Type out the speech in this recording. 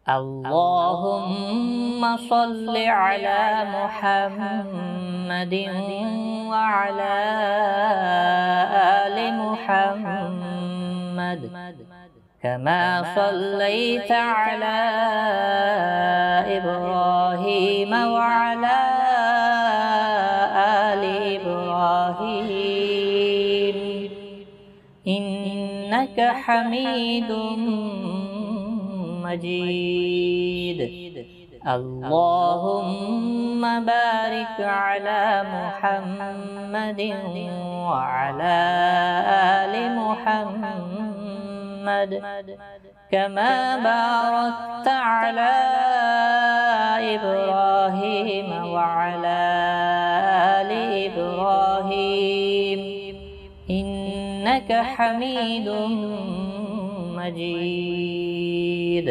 اللهم صل على محمد وعلى آل محمد كما صليت على إبراهيم وعلى آل إبراهيم إنك حميد مجيد. اللهم بارك على محمد وعلى آل محمد كما باركت على إبراهيم وعلى آل إبراهيم إنك حميد مجيد.